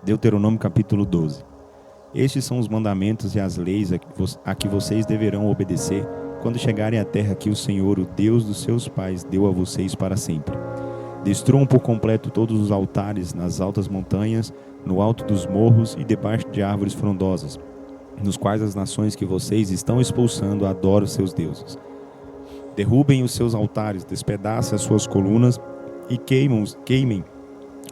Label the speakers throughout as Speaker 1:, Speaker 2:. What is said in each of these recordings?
Speaker 1: Deuteronômio capítulo 12. Estes são os mandamentos e as leis a que vocês deverão obedecer quando chegarem à terra que o Senhor, o Deus dos seus pais, deu a vocês para sempre. Destruam por completo todos os altares nas altas montanhas, no alto dos morros e debaixo de árvores frondosas, nos quais as nações que vocês estão expulsando adoram seus deuses. Derrubem os seus altares, despedacem as suas colunas e queimem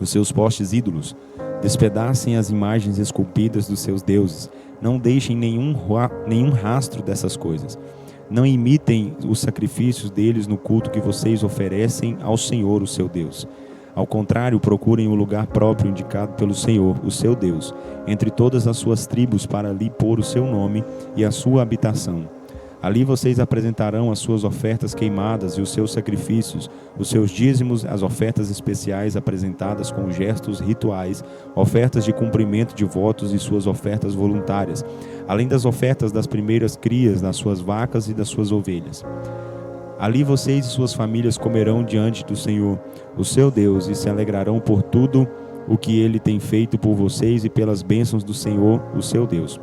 Speaker 1: os seus postes ídolos. Despedacem as imagens esculpidas dos seus deuses. Não deixem nenhum rastro dessas coisas. Não imitem os sacrifícios deles no culto que vocês oferecem ao Senhor, o seu Deus. Ao contrário, procurem o lugar próprio indicado pelo Senhor, o seu Deus, entre todas as suas tribos, para ali pôr o seu nome e a sua habitação. Ali vocês apresentarão as suas ofertas queimadas e os seus sacrifícios, os seus dízimos, as ofertas especiais apresentadas com gestos rituais, ofertas de cumprimento de votos e suas ofertas voluntárias, além das ofertas das primeiras crias das suas vacas e das suas ovelhas. Ali vocês e suas famílias comerão diante do Senhor, o seu Deus, e se alegrarão por tudo o que Ele tem feito por vocês e pelas bênçãos do Senhor, o seu Deus.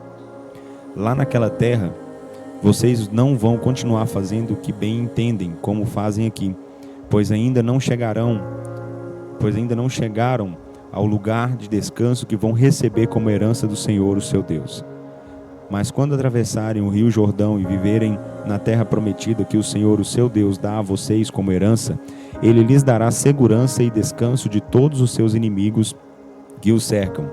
Speaker 1: Lá naquela terra, vocês não vão continuar fazendo o que bem entendem, como fazem aqui, pois ainda não chegaram ao lugar de descanso que vão receber como herança do Senhor, o seu Deus. Mas quando atravessarem o rio Jordão e viverem na terra prometida que o Senhor, o seu Deus, dá a vocês como herança, Ele lhes dará segurança e descanso de todos os seus inimigos que os cercam.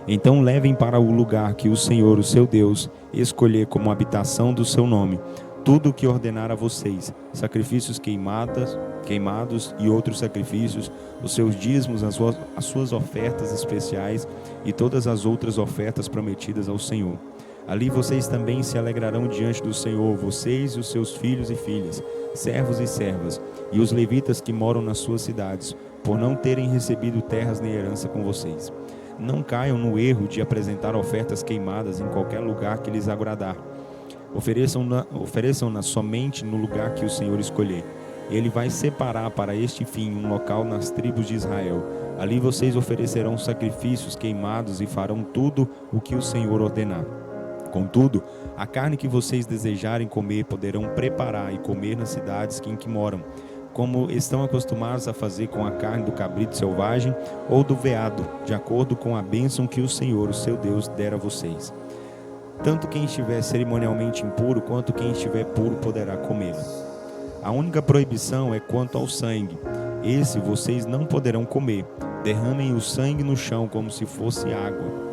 Speaker 1: Então levem para o lugar que o Senhor, o seu Deus, escolher como habitação do seu nome, tudo o que ordenar a vocês, sacrifícios queimados e outros sacrifícios, os seus dízimos, as suas ofertas especiais e todas as outras ofertas prometidas ao Senhor. Ali vocês também se alegrarão diante do Senhor, vocês e os seus filhos e filhas, servos e servas, e os levitas que moram nas suas cidades, por não terem recebido terras nem herança com vocês. Não caiam no erro de apresentar ofertas queimadas em qualquer lugar que lhes agradar. Ofereçam-nas somente no lugar que o Senhor escolher. Ele vai separar para este fim um local nas tribos de Israel. Ali vocês oferecerão sacrifícios queimados e farão tudo o que o Senhor ordenar. Contudo, a carne que vocês desejarem comer poderão preparar e comer nas cidades em que moram, como estão acostumados a fazer com a carne do cabrito selvagem ou do veado, de acordo com a bênção que o Senhor, o seu Deus, der a vocês. Tanto quem estiver cerimonialmente impuro, quanto quem estiver puro poderá comê-lo. A única proibição é quanto ao sangue. Esse vocês não poderão comer. Derramem o sangue no chão como se fosse água.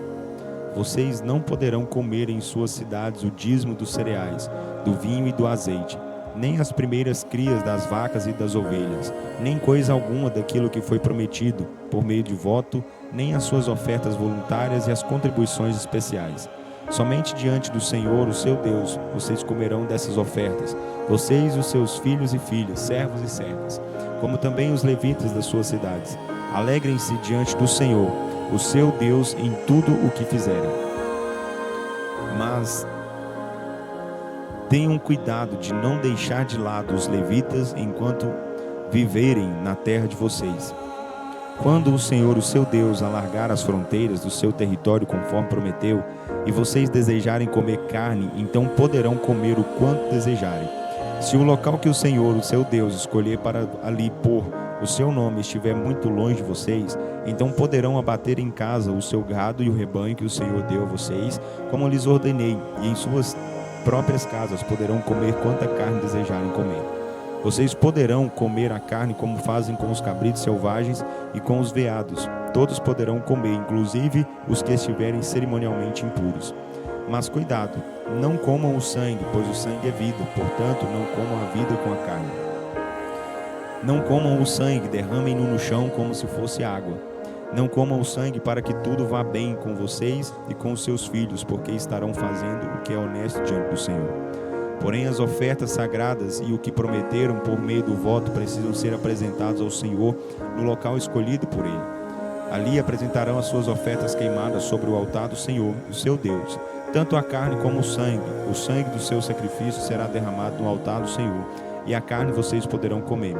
Speaker 1: Vocês não poderão comer em suas cidades o dízimo dos cereais, do vinho e do azeite, nem as primeiras crias das vacas e das ovelhas, nem coisa alguma daquilo que foi prometido por meio de voto, nem as suas ofertas voluntárias e as contribuições especiais. Somente diante do Senhor, o seu Deus, vocês comerão dessas ofertas, vocês e os seus filhos e filhas, servos e servas, como também os levitas das suas cidades. Alegrem-se diante do Senhor, o seu Deus, em tudo o que fizerem. Mas tenham cuidado de não deixar de lado os levitas enquanto viverem na terra de vocês. Quando o Senhor, o seu Deus, alargar as fronteiras do seu território conforme prometeu, e vocês desejarem comer carne, então poderão comer o quanto desejarem. Se o local que o Senhor, o seu Deus, escolher para ali pôr o seu nome estiver muito longe de vocês, então poderão abater em casa o seu gado e o rebanho que o Senhor deu a vocês, como lhes ordenei, e em suas próprias casas poderão comer quanta carne desejarem comer. Vocês poderão comer a carne como fazem com os cabritos selvagens e com os veados. Todos poderão comer, inclusive os que estiverem cerimonialmente impuros. Mas cuidado, não comam o sangue, pois o sangue é vida, portanto não comam a vida com a carne. Não comam o sangue, derramem-no no chão como se fosse água. Não comam o sangue para que tudo vá bem com vocês e com os seus filhos, porque estarão fazendo o que é honesto diante do Senhor. Porém, as ofertas sagradas e o que prometeram por meio do voto precisam ser apresentados ao Senhor no local escolhido por Ele. Ali apresentarão as suas ofertas queimadas sobre o altar do Senhor, o seu Deus. Tanto a carne como o sangue do seu sacrifício será derramado no altar do Senhor, e a carne vocês poderão comer.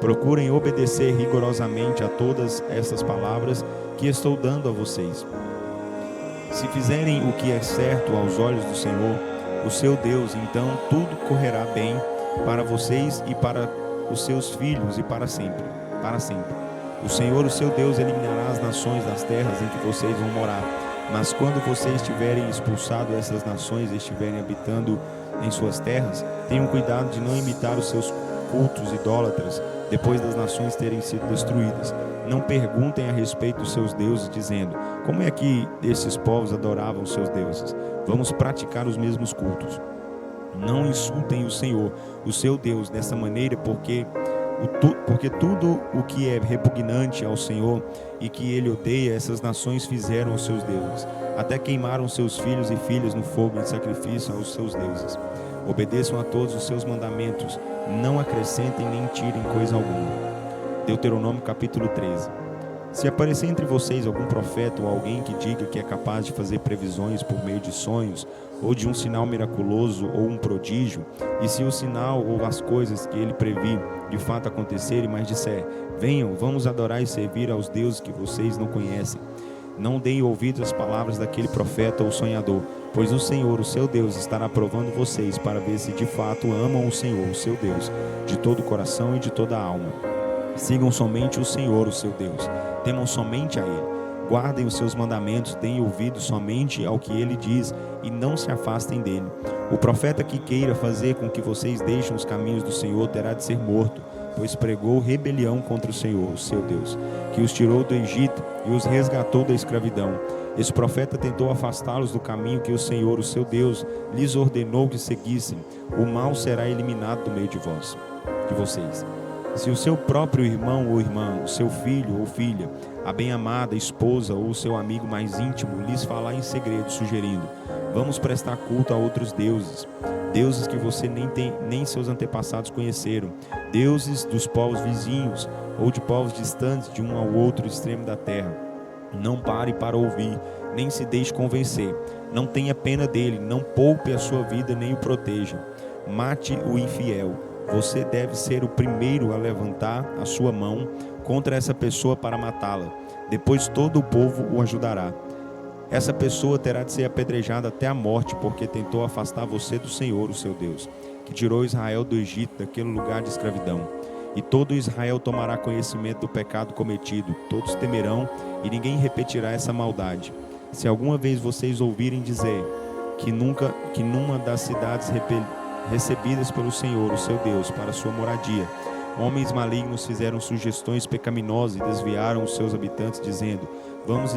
Speaker 1: Procurem obedecer rigorosamente a todas essas palavras que estou dando a vocês. Se fizerem o que é certo aos olhos do Senhor, o seu Deus, então tudo correrá bem para vocês e para os seus filhos e para sempre, para sempre. O Senhor, o seu Deus, eliminará as nações das terras em que vocês vão morar. Mas quando vocês tiverem expulsado essas nações e estiverem habitando em suas terras, tenham cuidado de não imitar os seus cultos idólatras depois das nações terem sido destruídas. Não perguntem a respeito dos seus deuses, dizendo: como é que esses povos adoravam seus deuses? Vamos praticar os mesmos cultos. Não insultem o Senhor, o seu Deus, dessa maneira, porque tudo o que é repugnante ao Senhor e que ele odeia, essas nações fizeram aos seus deuses. Até queimaram seus filhos e filhas no fogo em sacrifício aos seus deuses. Obedeçam a todos os seus mandamentos, não acrescentem nem tirem coisa alguma. Deuteronômio capítulo 13. Se aparecer entre vocês algum profeta ou alguém que diga que é capaz de fazer previsões por meio de sonhos, ou de um sinal miraculoso ou um prodígio, e se o sinal ou as coisas que ele previu de fato acontecerem, mas disser: venham, vamos adorar e servir aos deuses que vocês não conhecem, não deem ouvidos às palavras daquele profeta ou sonhador, pois o Senhor, o seu Deus, estará provando vocês para ver se de fato amam o Senhor, o seu Deus, de todo o coração e de toda a alma. Sigam somente o Senhor, o seu Deus. Temam somente a Ele. Guardem os seus mandamentos, deem ouvido somente ao que Ele diz e não se afastem dele. O profeta que queira fazer com que vocês deixem os caminhos do Senhor terá de ser morto, pois pregou rebelião contra o Senhor, o seu Deus, que os tirou do Egito e os resgatou da escravidão. Esse profeta tentou afastá-los do caminho que o Senhor, o seu Deus, lhes ordenou que seguissem. O mal será eliminado do meio de vocês. Se o seu próprio irmão ou irmã, o seu filho ou filha, a bem-amada esposa ou o seu amigo mais íntimo lhes falar em segredo, sugerindo: vamos prestar culto a outros deuses, deuses que você nem seus antepassados conheceram, deuses dos povos vizinhos ou de povos distantes de um ao outro extremo da terra. Não pare para ouvir, nem se deixe convencer. Não tenha pena dele, não poupe a sua vida nem o proteja. Mate o infiel. Você deve ser o primeiro a levantar a sua mão contra essa pessoa para matá-la. Depois todo o povo o ajudará. Essa pessoa terá de ser apedrejada até a morte, porque tentou afastar você do Senhor, o seu Deus, que tirou Israel do Egito, daquele lugar de escravidão. E todo Israel tomará conhecimento do pecado cometido, todos temerão e ninguém repetirá essa maldade. Se alguma vez vocês ouvirem dizer que numa das cidades recebidas pelo Senhor, o seu Deus, para sua moradia, homens malignos fizeram sugestões pecaminosas e desviaram os seus habitantes, dizendo: vamos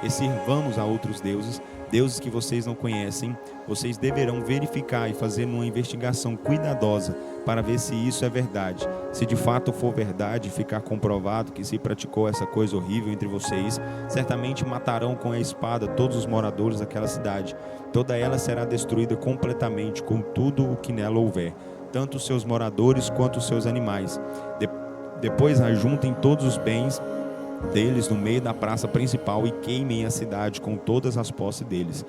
Speaker 1: e sirvamos a outros deuses, deuses que vocês não conhecem, vocês deverão verificar e fazer uma investigação cuidadosa para ver se isso é verdade. Se de fato for verdade, ficar comprovado que se praticou essa coisa horrível entre vocês, certamente matarão com a espada todos os moradores daquela cidade. Toda ela será destruída completamente, com tudo o que nela houver, tanto os seus moradores quanto os seus animais. Depois ajuntem todos os bens deles no meio da praça principal e queimem a cidade com todas as posses deles.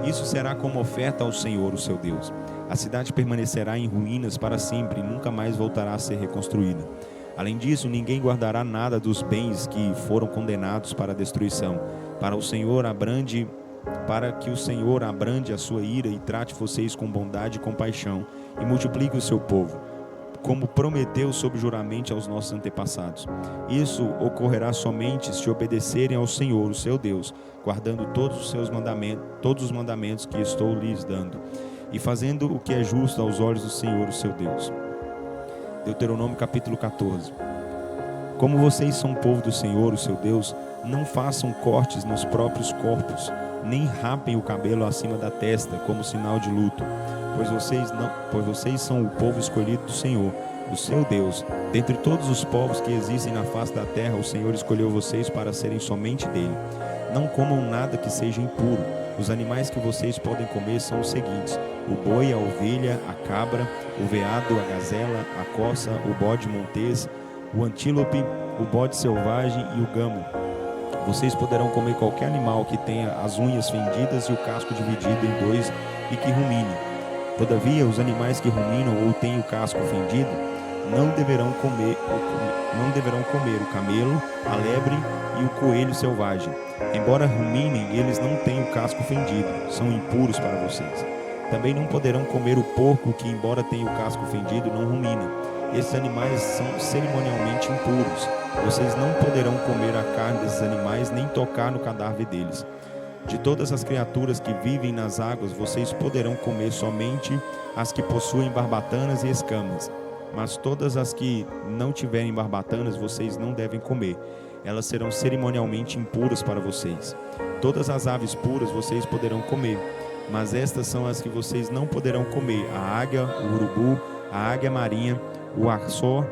Speaker 1: Isso será como oferta ao Senhor, o seu Deus. A cidade permanecerá em ruínas para sempre e nunca mais voltará a ser reconstruída. Além disso, ninguém guardará nada dos bens que foram condenados para a destruição, para que o Senhor abrande a sua ira e trate vocês com bondade e compaixão e multiplique o seu povo, como prometeu sob juramento aos nossos antepassados. Isso ocorrerá somente se obedecerem ao Senhor, o seu Deus, guardando todos os mandamentos que estou lhes dando, e fazendo o que é justo aos olhos do Senhor, o seu Deus. Deuteronômio capítulo 14. Como vocês são povo do Senhor, o seu Deus, não façam cortes nos próprios corpos, nem rapem o cabelo acima da testa, como sinal de luto, pois vocês são o povo escolhido do Senhor, o seu Deus. Dentre todos os povos que existem na face da terra, o Senhor escolheu vocês para serem somente dele. Não comam nada que seja impuro. Os animais que vocês podem comer são os seguintes: o boi, a ovelha, a cabra, o veado, a gazela, a corça, o bode montês, o antílope, o bode selvagem e o gamo. Vocês poderão comer qualquer animal que tenha as unhas fendidas e o casco dividido em dois e que rumine. Todavia, os animais que ruminam ou têm o casco fendido não deverão comer o camelo, a lebre e o coelho selvagem. Embora ruminem, eles não têm o casco fendido, são impuros para vocês. Também não poderão comer o porco que, embora tenha o casco fendido, não rumina. Esses animais são cerimonialmente impuros. Vocês não poderão comer a carne desses animais, nem tocar no cadáver deles. De todas as criaturas que vivem nas águas, vocês poderão comer somente as que possuem barbatanas e escamas. Mas todas as que não tiverem barbatanas, vocês não devem comer. Elas serão cerimonialmente impuras para vocês. Todas as aves puras vocês poderão comer, mas estas são as que vocês não poderão comer: a águia, o urubu, a águia marinha, o açor,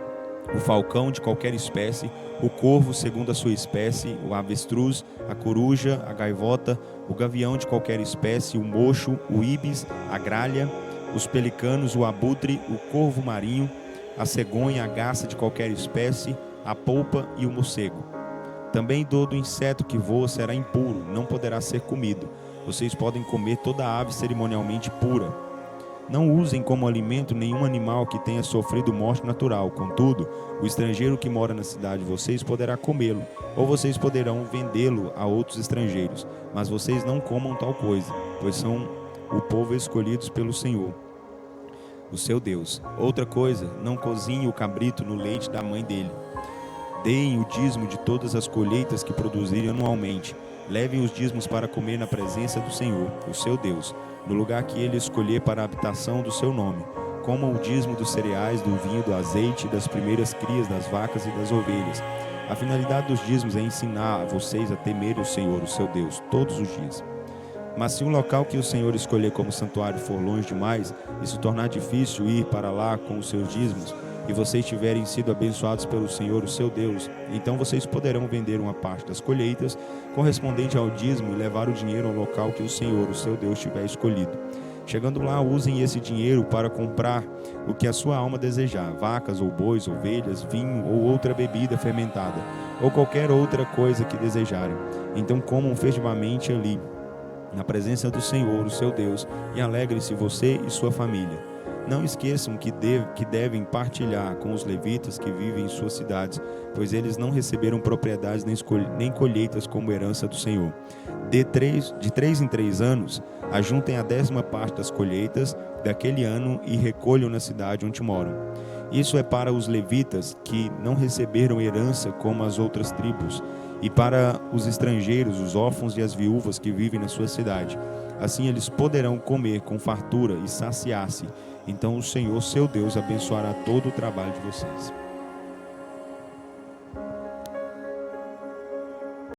Speaker 1: o falcão de qualquer espécie, o corvo segundo a sua espécie, o avestruz, a coruja, a gaivota, o gavião de qualquer espécie, o mocho, o íbis, a gralha, os pelicanos, o abutre, o corvo marinho, a cegonha, a garça de qualquer espécie, a polpa e o morcego. Também todo inseto que voa será impuro, não poderá ser comido. Vocês podem comer toda ave cerimonialmente pura. Não usem como alimento nenhum animal que tenha sofrido morte natural. Contudo, o estrangeiro que mora na cidade de vocês poderá comê-lo, ou vocês poderão vendê-lo a outros estrangeiros. Mas vocês não comam tal coisa, pois são o povo escolhidos pelo Senhor, o seu Deus. Outra coisa, não cozinhe o cabrito no leite da mãe dele. Deem o dízimo de todas as colheitas que produzirem anualmente. Levem os dízimos para comer na presença do Senhor, o seu Deus, no lugar que ele escolher para a habitação do seu nome. Comam o dízimo dos cereais, do vinho, do azeite e das primeiras crias das vacas e das ovelhas. A finalidade dos dízimos é ensinar a vocês a temer o Senhor, o seu Deus, todos os dias. Mas se o local que o Senhor escolher como santuário for longe demais e se tornar difícil ir para lá com os seus dízimos, e vocês tiverem sido abençoados pelo Senhor, o seu Deus, então vocês poderão vender uma parte das colheitas correspondente ao dízimo e levar o dinheiro ao local que o Senhor, o seu Deus, tiver escolhido. Chegando lá, usem esse dinheiro para comprar o que a sua alma desejar: vacas ou bois, ovelhas, vinho ou outra bebida fermentada, ou qualquer outra coisa que desejarem. Então comam festivamente ali, na presença do Senhor, o seu Deus, e alegre-se você e sua família. Não esqueçam que devem partilhar com os levitas que vivem em suas cidades, pois eles não receberam propriedades nem colheitas como herança do Senhor. De 3 em 3 anos, ajuntem a 10ª parte das colheitas daquele ano e recolham na cidade onde moram. Isso é para os levitas que não receberam herança como as outras tribos, e para os estrangeiros, os órfãos e as viúvas que vivem na sua cidade. Assim eles poderão comer com fartura e saciar-se. Então o Senhor, seu Deus, abençoará todo o trabalho de vocês.